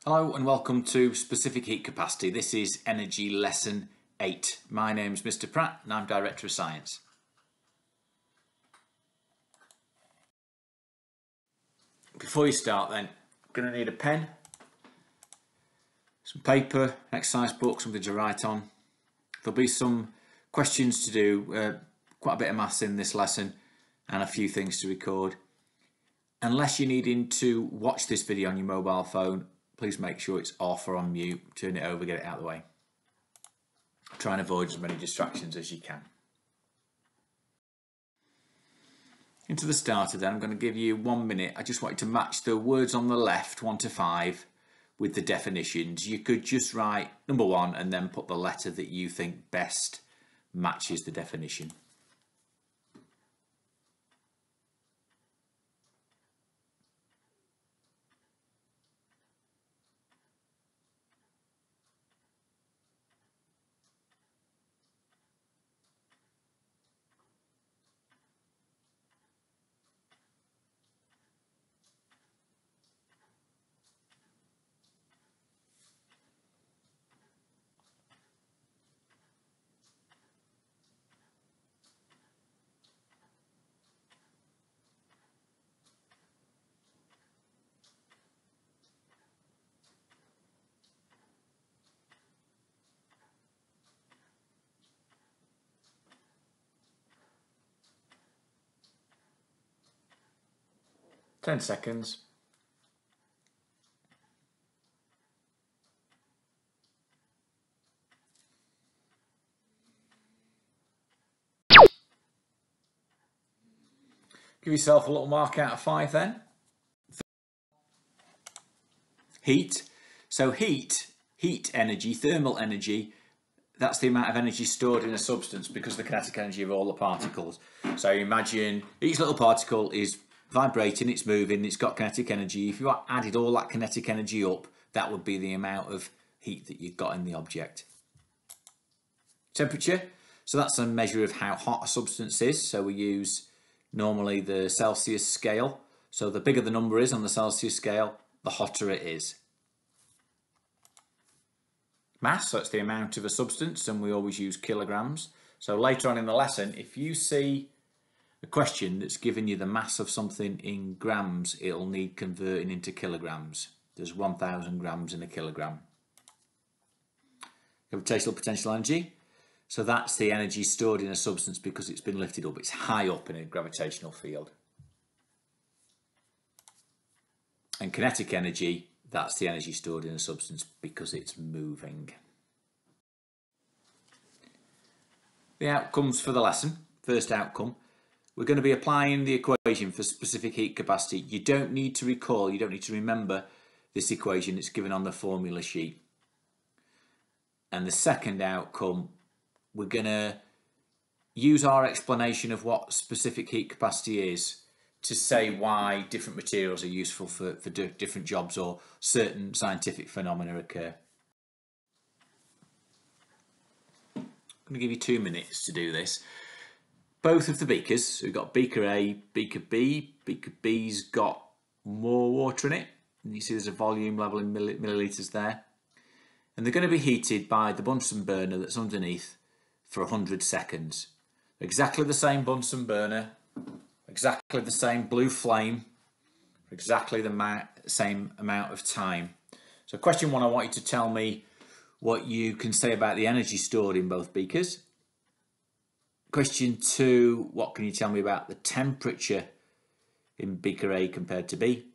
Hello and welcome to Specific Heat Capacity. This is Energy Lesson 8. My name's Mr. Pratt and I'm Director of Science. Before you start then, going to need a pen, some paper, an exercise book, something to write on. There'll be some questions to do, quite a bit of maths in this lesson and a few things to record. Unless you're needing to watch this video on your mobile phone, please make sure it's off or on mute, turn it over, get it out of the way. Try and avoid as many distractions as you can. Into the starter then, I'm going to give you 1 minute. I just want you to match the words on the left, 1 to 5, with the definitions. You could just write number 1 and then put the letter that you think best matches the definition. Ten seconds. Give yourself a little mark out of 5 then. Heat. So heat energy, thermal energy, that's the amount of energy stored in a substance because of the kinetic energy of all the particles. So imagine each little particle is vibrating, it's moving, it's got kinetic energy. If you added all that kinetic energy up, that would be the amount of heat that you've got in the object. Temperature. So that's a measure of how hot a substance is. So we use normally the Celsius scale. So the bigger the number is on the Celsius scale, the hotter it is. Mass, so it's the amount of a substance, and we always use kilograms. So later on in the lesson, if you see a question that's given you the mass of something in grams, it'll need converting into kilograms. There's 1,000 grams in a kilogram. Gravitational potential energy. So that's the energy stored in a substance because it's been lifted up. It's high up in a gravitational field. And kinetic energy, that's the energy stored in a substance because it's moving. The outcomes for the lesson. First outcome. We're going to be applying the equation for specific heat capacity. You don't need to recall, you don't need to remember this equation. It's given on the formula sheet. And the second outcome, we're going to use our explanation of what specific heat capacity is to say why different materials are useful for different jobs or certain scientific phenomena occur. I'm going to give you 2 minutes to do this. Both of the beakers, so we've got beaker A, beaker B. Beaker B's got more water in it. And you see there's a volume level in millilitres there. And they're going to be heated by the Bunsen burner that's underneath for 100 seconds. Exactly the same Bunsen burner, exactly the same blue flame, for exactly the same amount of time. So question 1, I want you to tell me what you can say about the energy stored in both beakers. Question 2, what can you tell me about the temperature in beaker A compared to B?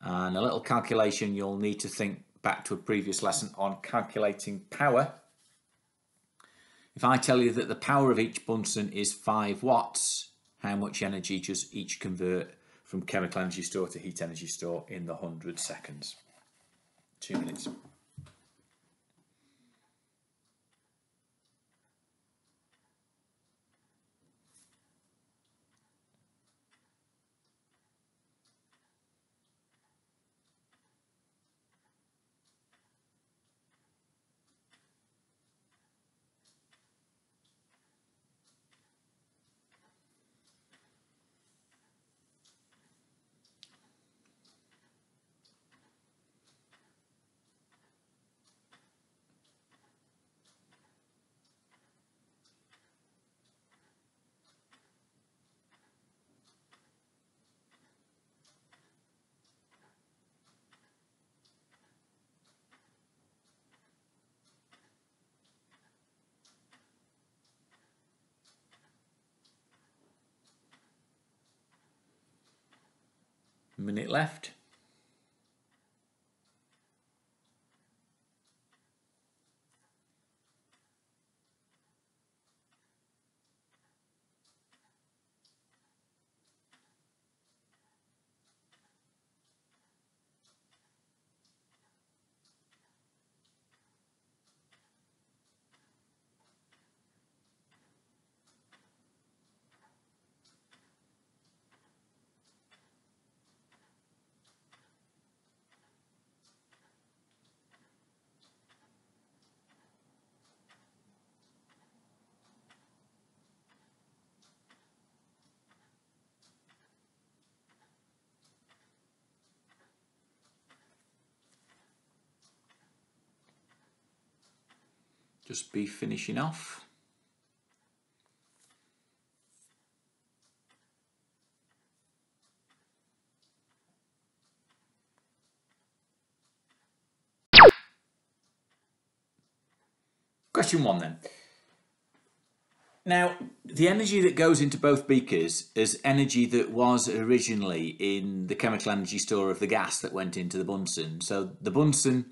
And a little calculation, you'll need to think back to a previous lesson on calculating power. If I tell you that the power of each Bunsen is 5 watts, how much energy does each convert from chemical energy store to heat energy store in the 100 seconds? 2 minutes. minute left. Just be finishing off. Question 1 then. Now, the energy that goes into both beakers is energy that was originally in the chemical energy store of the gas that went into the Bunsen. So the Bunsen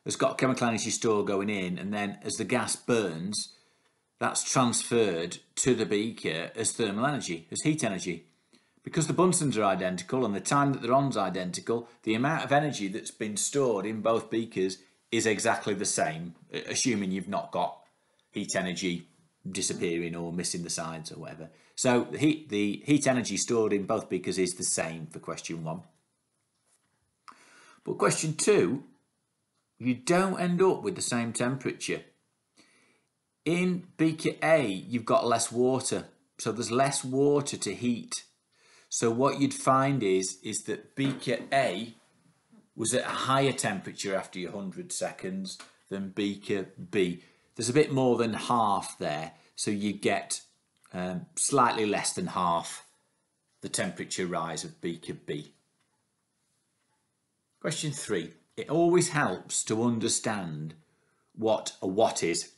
has got a chemical energy store going in, and then as the gas burns, that's transferred to the beaker as thermal energy, as heat energy. Because the Bunsens are identical and the time that they're on is identical, the amount of energy that's been stored in both beakers is exactly the same, assuming you've not got heat energy disappearing or missing the sides or whatever. So the heat energy stored in both beakers is the same for question 1. But question 2, you don't end up with the same temperature. In beaker A, you've got less water, so there's less water to heat. So what you'd find is that beaker A was at a higher temperature after your 100 seconds than beaker B. There's a bit more than half there, so you get slightly less than half the temperature rise of beaker B. Question 3. It always helps to understand what a watt is.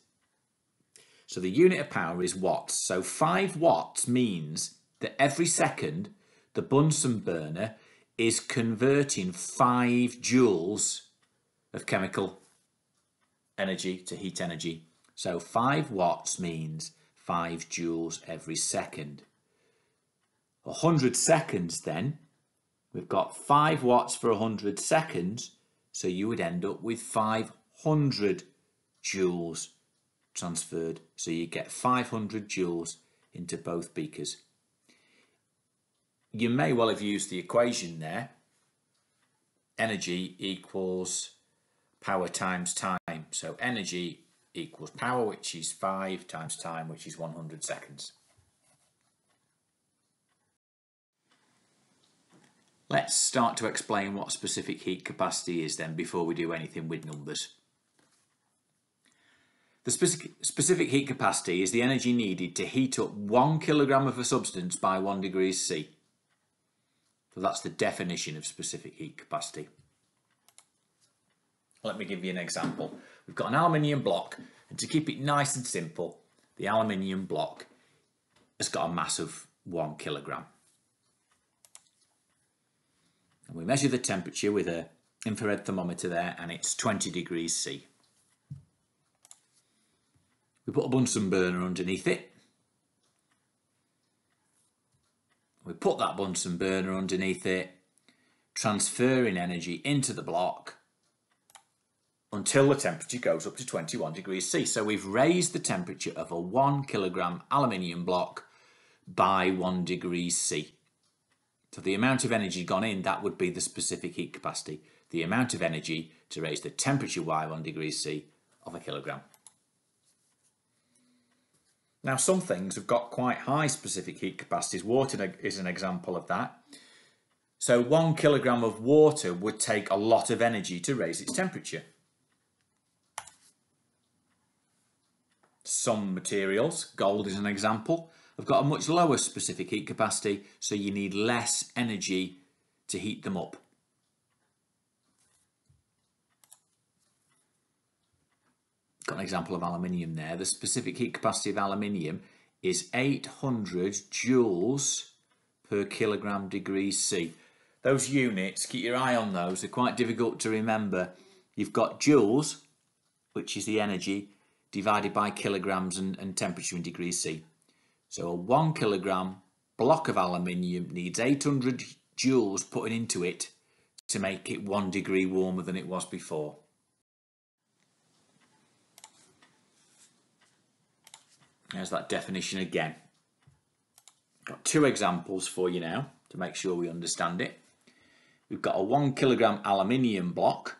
So the unit of power is watts. So 5 watts means that every second the Bunsen burner is converting 5 joules of chemical energy to heat energy. So 5 watts means 5 joules every second. 100 seconds then, we've got 5 watts for 100 seconds, so you would end up with 500 joules transferred. So you get 500 joules into both beakers. You may well have used the equation there. Energy equals power times time. So energy equals power, which is 5, times time, which is 100 seconds. Let's start to explain what specific heat capacity is then before we do anything with numbers. The specific heat capacity is the energy needed to heat up 1 kilogram of a substance by 1 degrees C. So that's the definition of specific heat capacity. Let me give you an example. We've got an aluminium block, and to keep it nice and simple, the aluminium block has got a mass of 1 kilogram. And we measure the temperature with an infrared thermometer there, and it's 20 degrees C. We put a Bunsen burner underneath it. We put that Bunsen burner underneath it, transferring energy into the block until the temperature goes up to 21 degrees C. So we've raised the temperature of a 1 kilogram aluminium block by 1 degrees C. So the amount of energy gone in, that would be the specific heat capacity. The amount of energy to raise the temperature by 1 degrees C of a kilogram. Now, some things have got quite high specific heat capacities. Water is an example of that. So 1 kilogram of water would take a lot of energy to raise its temperature. Some materials, gold is an example, have got a much lower specific heat capacity, so you need less energy to heat them up. Got an example of aluminium there. The specific heat capacity of aluminium is 800 joules per kilogram degrees C. those units, keep your eye on those. They're quite difficult to remember. You've got joules, which is the energy, divided by kilograms and temperature in degrees C. So a 1 kilogram block of aluminium needs 800 joules put into it to make it 1 degree warmer than it was before. There's that definition again. Got two examples for you now to make sure we understand it. We've got a 1 kilogram aluminium block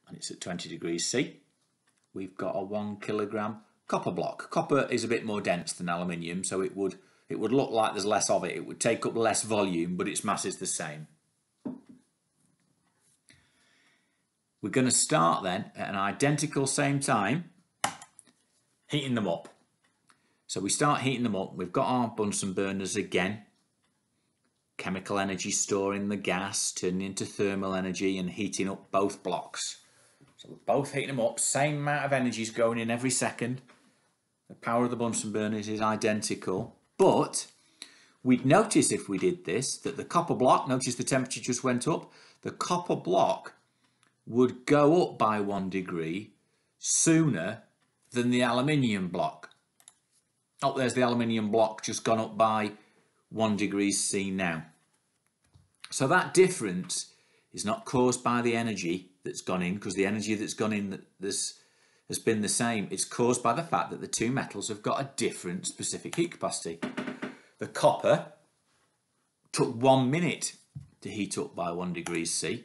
and it's at 20 degrees C. We've got a 1 kilogram copper block. Copper is a bit more dense than aluminium, so it would look like there's less of it. It would take up less volume, but its mass is the same. We're going to start then at an identical same time, heating them up. So we start heating them up. We've got our Bunsen burners again. Chemical energy storing the gas, turning into thermal energy and heating up both blocks. So we're both heating them up. Same amount of energy is going in every second. The power of the Bunsen burners is identical. But we'd notice if we did this that the copper block, notice the temperature just went up. The copper block would go up by 1 degree sooner than the aluminium block. Oh, there's the aluminium block just gone up by 1 degree C now. So that difference is not caused by the energy that's gone in, because the energy that's gone in has been the same. It's caused by the fact that the two metals have got a different specific heat capacity. The copper took 1 minute to heat up by 1 degree C,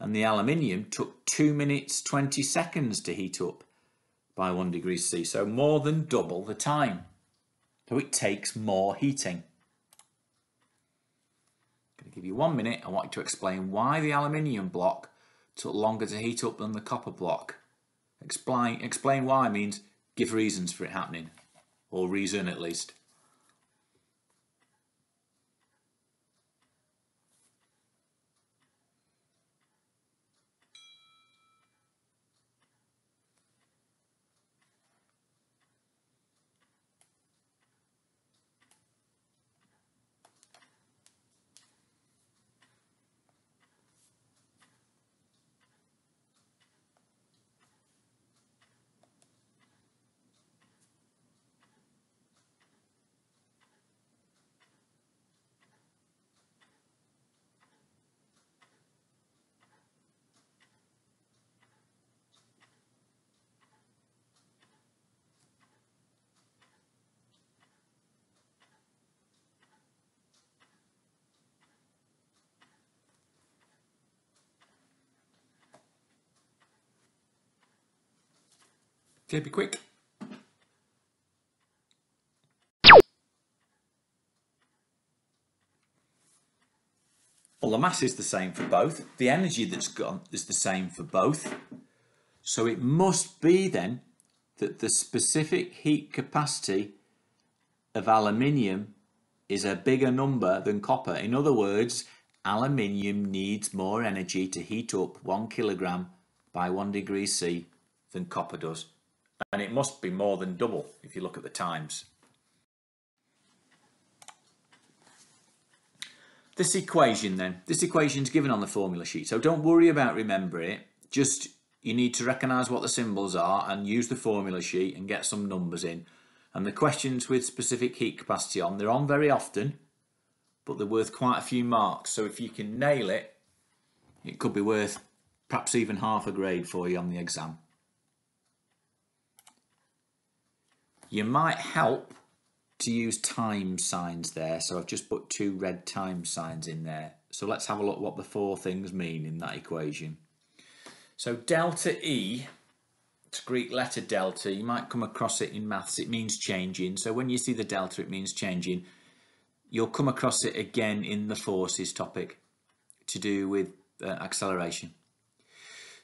and the aluminium took 2 minutes 20 seconds to heat up by 1 degree C. So more than double the time. So it takes more heating. I'm going to give you 1 minute. I want you to explain why the aluminium block took longer to heat up than the copper block. Explain why means give reasons for it happening, or reason at least. Okay, be quick. Well, the mass is the same for both. The energy that's gone is the same for both. So it must be then that the specific heat capacity of aluminium is a bigger number than copper. In other words, aluminium needs more energy to heat up 1 kilogram by 1 degree C than copper does. And it must be more than double if you look at the times. This equation is given on the formula sheet, so don't worry about remembering it. Just you need to recognise what the symbols are and use the formula sheet and get some numbers in. And the questions with specific heat capacity on, they're on very often, but they're worth quite a few marks. So if you can nail it, it could be worth perhaps even half a grade for you on the exam. You might help to use time signs there, so I've just put 2 red time signs in there. So let's have a look what the 4 things mean in that equation. So delta E, it's Greek letter delta, you might come across it in maths, it means changing. So when you see the delta, it means changing. You'll come across it again in the forces topic to do with acceleration.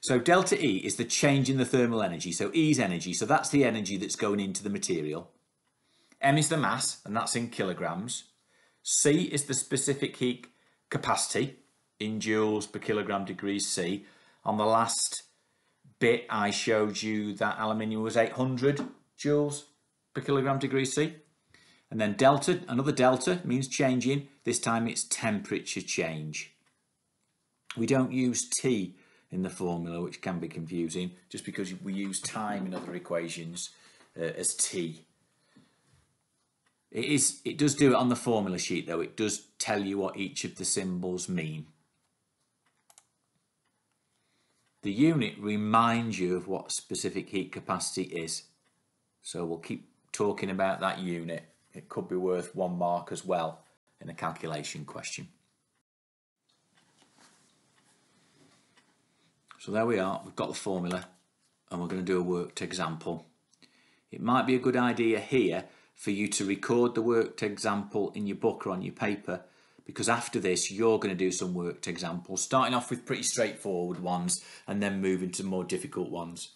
So delta E is the change in the thermal energy. So E is energy, so that's the energy that's going into the material. M is the mass, and that's in kilograms. C is the specific heat capacity in joules per kilogram degrees C. On the last bit, I showed you that aluminium was 800 joules per kilogram degrees C. And then delta, another delta, means changing. This time it's temperature change. We don't use T in the formula, which can be confusing, just because we use time in other equations as T. It does do it on the formula sheet though. It does tell you what each of the symbols mean. The unit reminds you of what specific heat capacity is. So we'll keep talking about that unit. It could be worth 1 mark as well in a calculation question. So there we are, we've got the formula and we're going to do a worked example. It might be a good idea here for you to record the worked example in your book or on your paper, because after this you're going to do some worked examples, starting off with pretty straightforward ones and then moving to more difficult ones.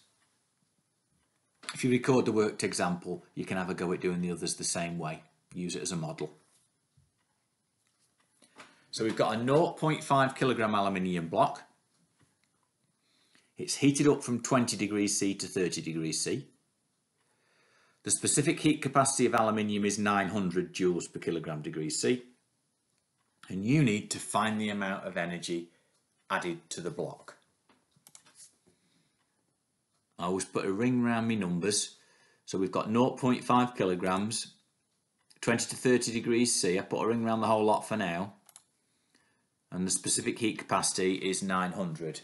If you record the worked example, you can have a go at doing the others the same way. Use it as a model. So we've got a 0.5 kilogram aluminium block. It's heated up from 20 degrees C to 30 degrees C. The specific heat capacity of aluminium is 900 joules per kilogram degrees C. And you need to find the amount of energy added to the block. I always put a ring around my numbers. So we've got 0.5 kilograms, 20 to 30 degrees C. I put a ring around the whole lot for now. And the specific heat capacity is 900.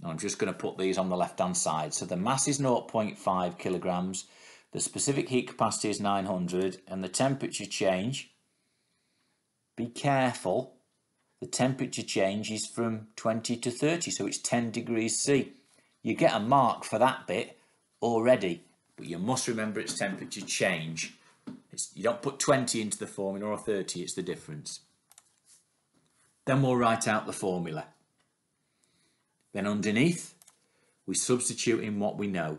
I'm just going to put these on the left hand side. So the mass is 0.5 kilograms, the specific heat capacity is 900, and the temperature change, be careful, the temperature change is from 20 to 30, so it's 10 degrees C. You get a mark for that bit already, but you must remember it's temperature change. You don't put 20 into the formula or 30, it's the difference. Then we'll write out the formula. Then underneath, we substitute in what we know.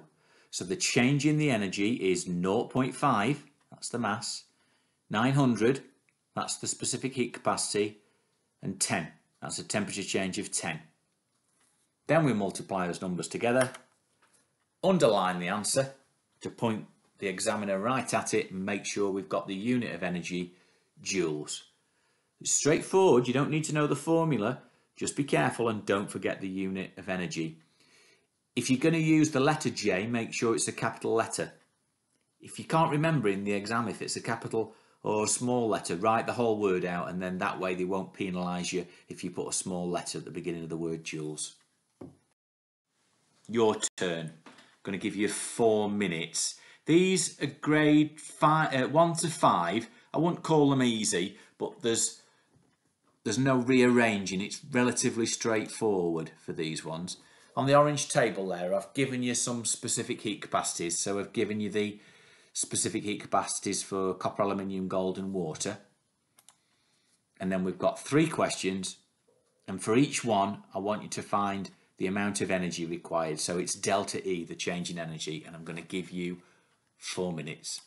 So the change in the energy is 0.5, that's the mass, 900, that's the specific heat capacity, and 10, that's a temperature change of 10. Then we multiply those numbers together, underline the answer to point the examiner right at it and make sure we've got the unit of energy, joules. It's straightforward, you don't need to know the formula. Just be careful and don't forget the unit of energy. If you're going to use the letter J, make sure it's a capital letter. If you can't remember in the exam if it's a capital or a small letter, write the whole word out, and then that way they won't penalise you if you put a small letter at the beginning of the word joules. Your turn. I'm going to give you 4 minutes. These are grade 1 to 5. I wouldn't call them easy, but there's no rearranging. It's relatively straightforward for these ones. On the orange table there, I've given you some specific heat capacities. So I've given you the specific heat capacities for copper, aluminium, gold and water. And then we've got 3 questions. And for each one, I want you to find the amount of energy required. So it's delta E, the change in energy. And I'm going to give you 4 minutes.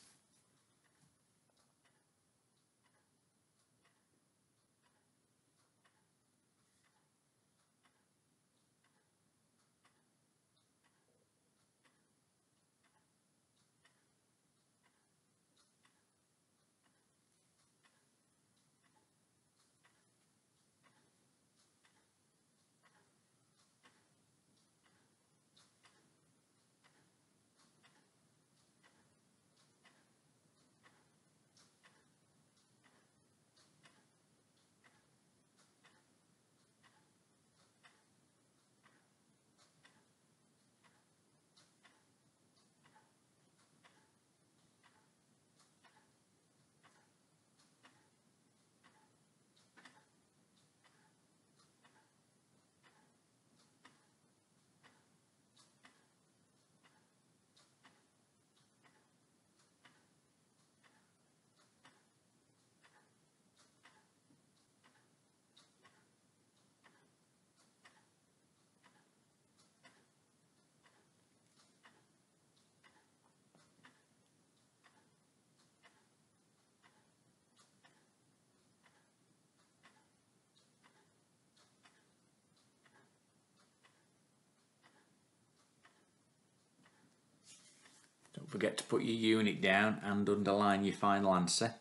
Don't forget to put your unit down and underline your final answer.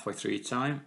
halfway through your time.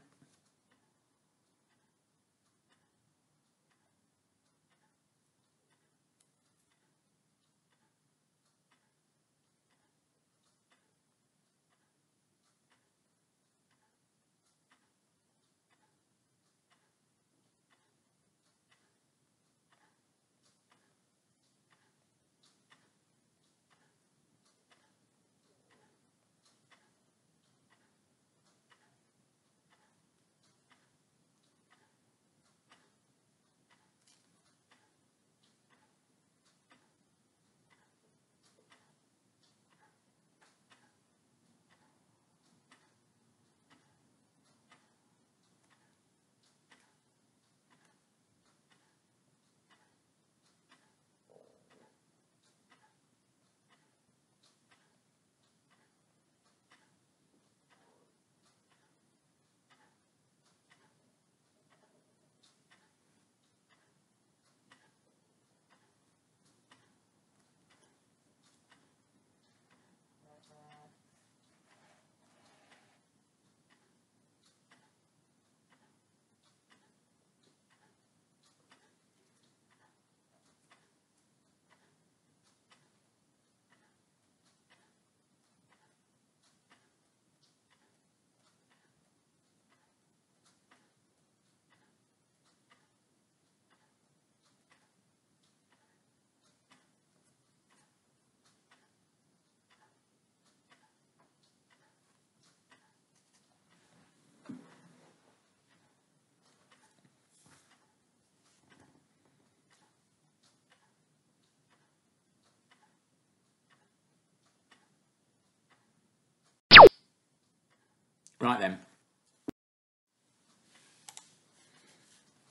Right then.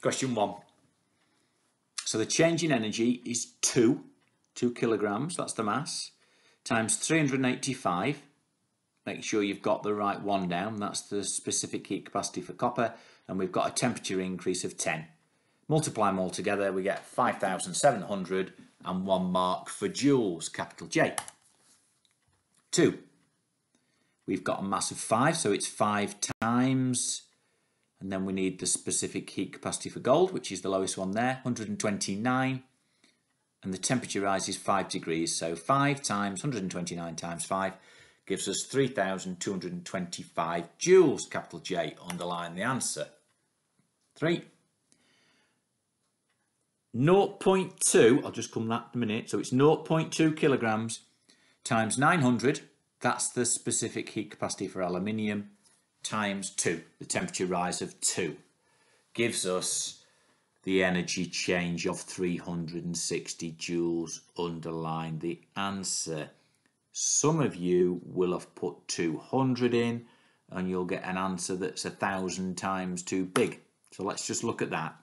Question 1. So the change in energy is 2 kilograms, that's the mass, times 385. Make sure you've got the right one down, that's the specific heat capacity for copper, and we've got a temperature increase of 10. Multiply them all together, we get 5,701 mark for joules, capital J. 2. We've got a mass of 5, so it's 5 times, and then we need the specific heat capacity for gold, which is the lowest one there, 129, and the temperature rise is 5 degrees, so 5 times 129 times 5 gives us 3,225 joules, capital J, underline the answer. 3. 0.2, I'll just come that in a minute, so it's 0.2 kilograms times 900, that's the specific heat capacity for aluminium, times 2, the temperature rise of 2, gives us the energy change of 360 joules, underline the answer. Some of you will have put 200 in and you'll get an answer that's 1,000 times too big. So let's just look at that.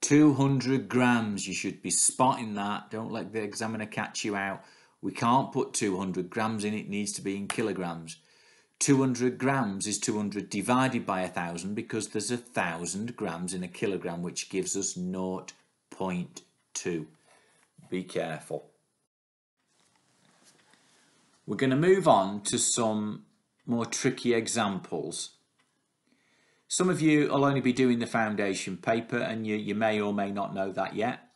200 grams, you should be spotting that. Don't let the examiner catch you out. We can't put 200 grams in, it needs to be in kilograms. 200 grams is 200 divided by 1,000 because there's 1,000 grams in a kilogram, which gives us 0.2. Be careful. We're going to move on to some more tricky examples. Some of you will only be doing the foundation paper and you may or may not know that yet.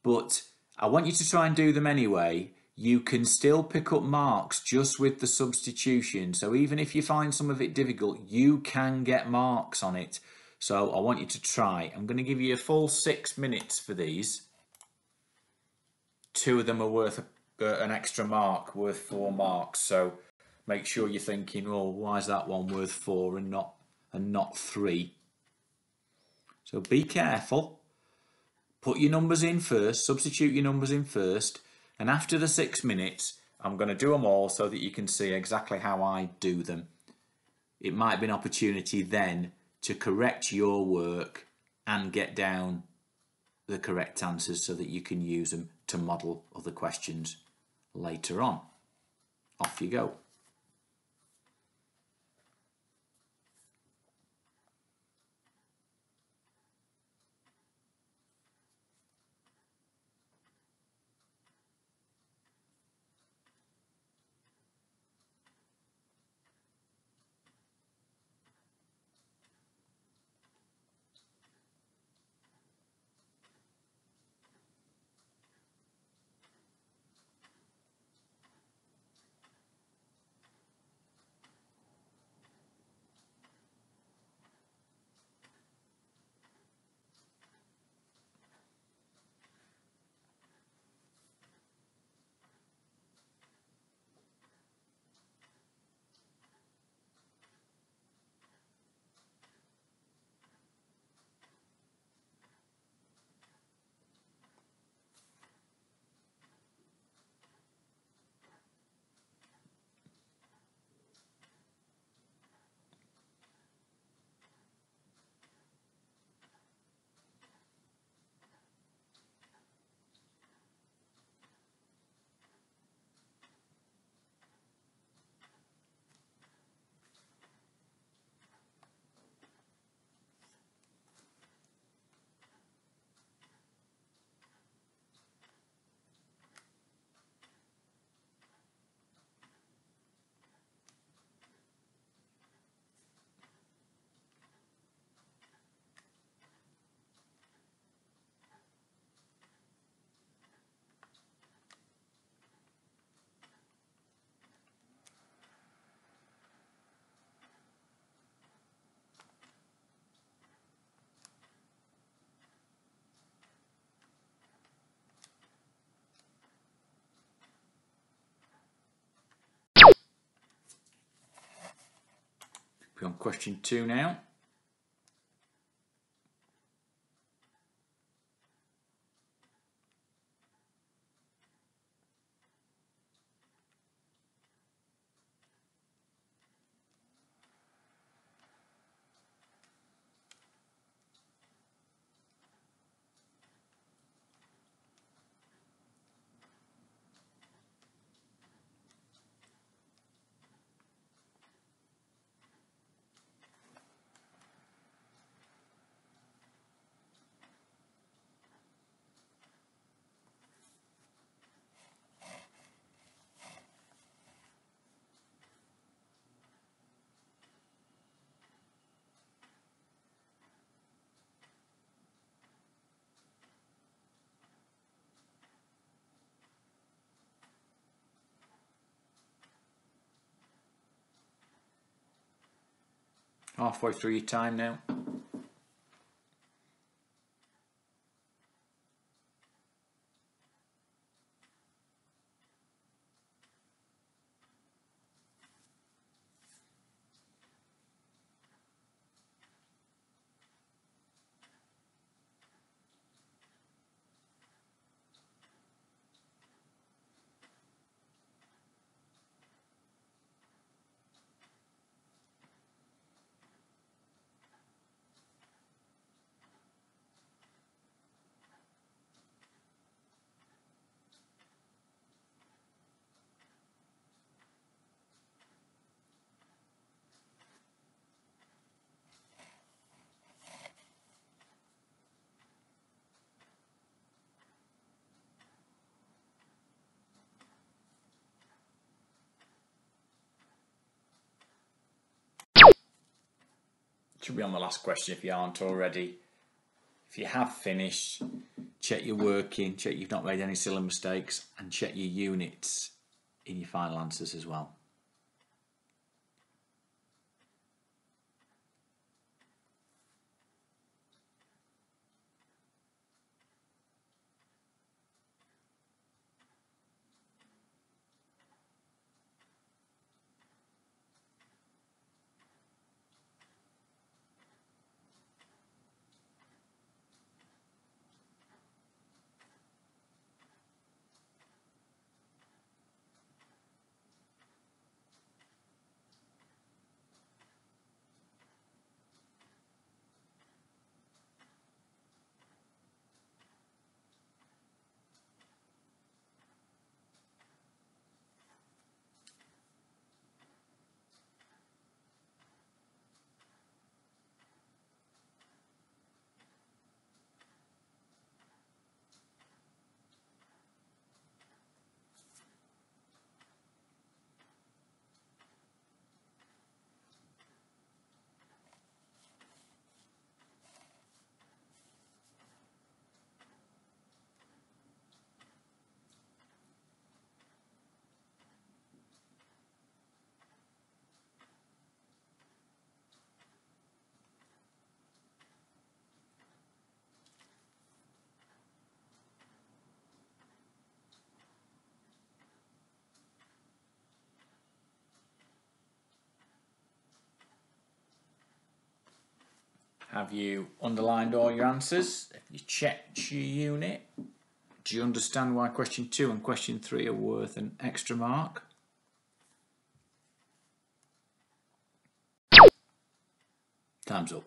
But I want you to try and do them anyway. You can still pick up marks just with the substitution. So even if you find some of it difficult, you can get marks on it. So I want you to try. I'm going to give you a full 6 minutes for these. 2 of them are worth an extra mark, worth 4 marks. So make sure you're thinking, oh, why is that one worth 4 and not 3? So be careful. Put your numbers in first, substitute your numbers in first, and after the 6 minutes, I'm going to do them all so that you can see exactly how I do them. It might be an opportunity then to correct your work and get down the correct answers so that you can use them to model other questions later on. Off you go. We're on question 2 now. Halfway through your time now. Should be on the last question if you aren't already. If you have finished, check your working, check you've not made any silly mistakes, and check your units in your final answers as well. Have you underlined all your answers? Have you checked your unit? Do you understand why question 2 and question 3 are worth an extra mark? Time's up.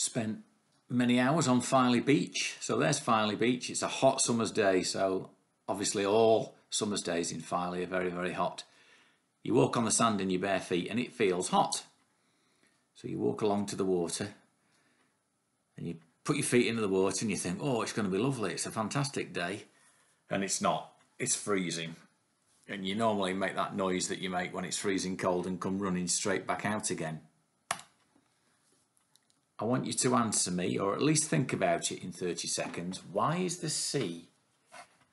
spent many hours on Filey Beach. So there's Filey Beach. It's a hot summer's day, so obviously all summer's days in Filey are very, very hot. You walk on the sand in your bare feet and it feels hot. So you walk along to the water and you put your feet into the water and you think, oh, it's going to be lovely, it's a fantastic day. And it's not, it's freezing. And you normally make that noise that you make when it's freezing cold and come running straight back out again. I want you to answer me, or at least think about it in 30 seconds. Why is the sea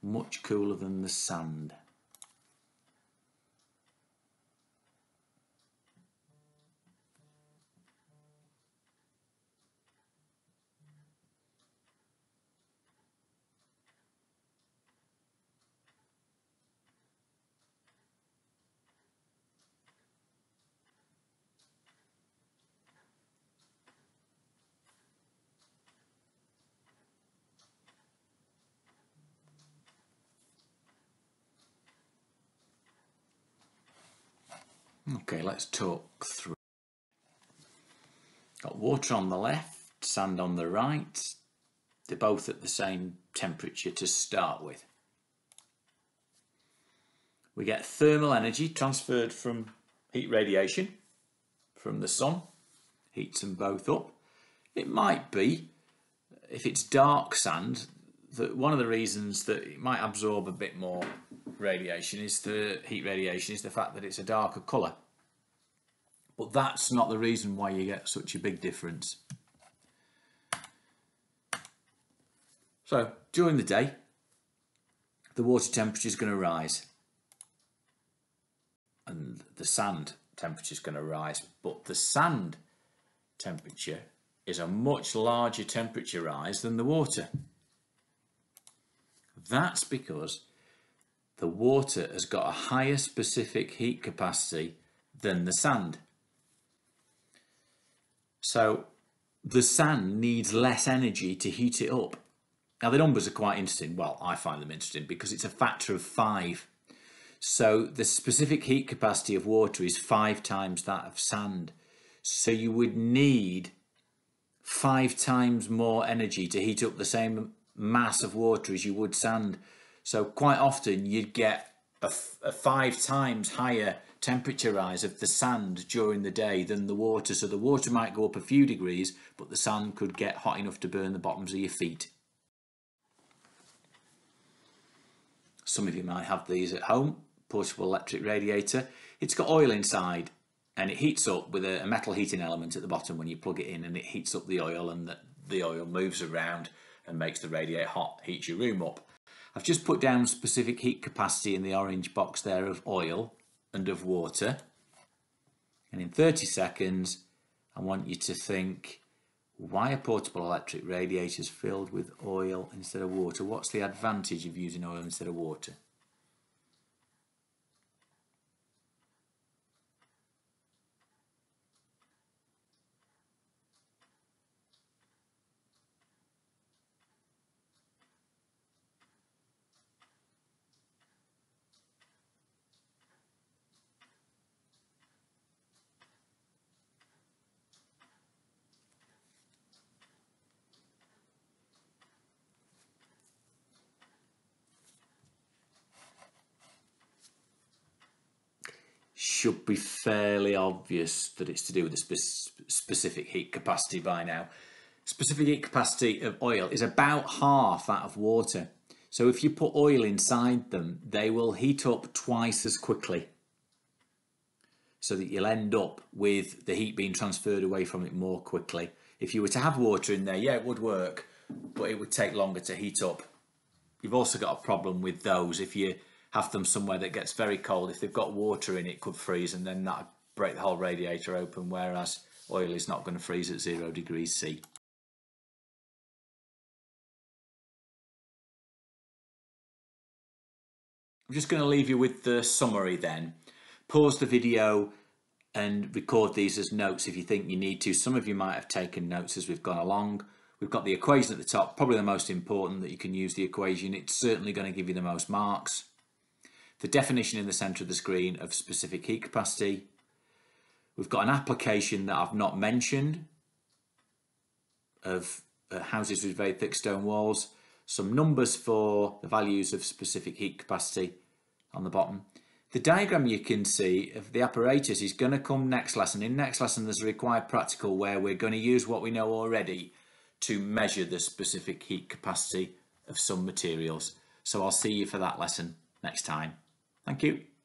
much cooler than the sand? Okay, let's talk through. Got water on the left, sand on the right. They're both at the same temperature to start with. We get thermal energy transferred from heat radiation from the sun, heats them both up. It might be, if it's dark sand, that one of the reasons that it might absorb a bit more radiation is the heat radiation is the fact that it's a darker colour. But that's not the reason why you get such a big difference. So during the day, the water temperature is going to rise and the sand temperature is going to rise, but the sand temperature is a much larger temperature rise than the water. That's because the water has got a higher specific heat capacity than the sand. So the sand needs less energy to heat it up. Now the numbers are quite interesting. Well, I find them interesting because it's a factor of 5. So the specific heat capacity of water is 5 times that of sand. So you would need 5 times more energy to heat up the same mass of water as you would sand. So quite often you'd get a 5 times higher temperature rise of the sand during the day than the water. So the water might go up a few degrees, but the sand could get hot enough to burn the bottoms of your feet. Some of you might have these at home, portable electric radiator. It's got oil inside and it heats up with a metal heating element at the bottom when you plug it in, and it heats up the oil, and the oil moves around and makes the radiator hot, heats your room up. I've just put down specific heat capacity in the orange box there of oil and of water. And in 30 seconds, I want you to think, why are portable electric radiators filled with oil instead of water? What's the advantage of using oil instead of water? Should be fairly obvious that it's to do with the specific heat capacity by now. Specific heat capacity of oil is about half that of water. So if you put oil inside them, they will heat up twice as quickly. So that you'll end up with the heat being transferred away from it more quickly. If you were to have water in there, yeah, it would work, but it would take longer to heat up. You've also got a problem with those. If you have them somewhere that gets very cold, if they've got water in it, could freeze, and then that would break the whole radiator open, whereas oil is not going to freeze at 0 degrees C. I'm just going to leave you with the summary then. Pause the video and record these as notes if you think you need to. Some of you might have taken notes as we've gone along. We've got the equation at the top, probably the most important, that you can use the equation. It's certainly going to give you the most marks. The definition in the centre of the screen of specific heat capacity. We've got an application that I've not mentioned, of houses with very thick stone walls, some numbers for the values of specific heat capacity on the bottom. The diagram you can see of the apparatus is going to come next lesson. In next lesson there's a required practical where we're going to use what we know already to measure the specific heat capacity of some materials. So I'll see you for that lesson next time. Thank you.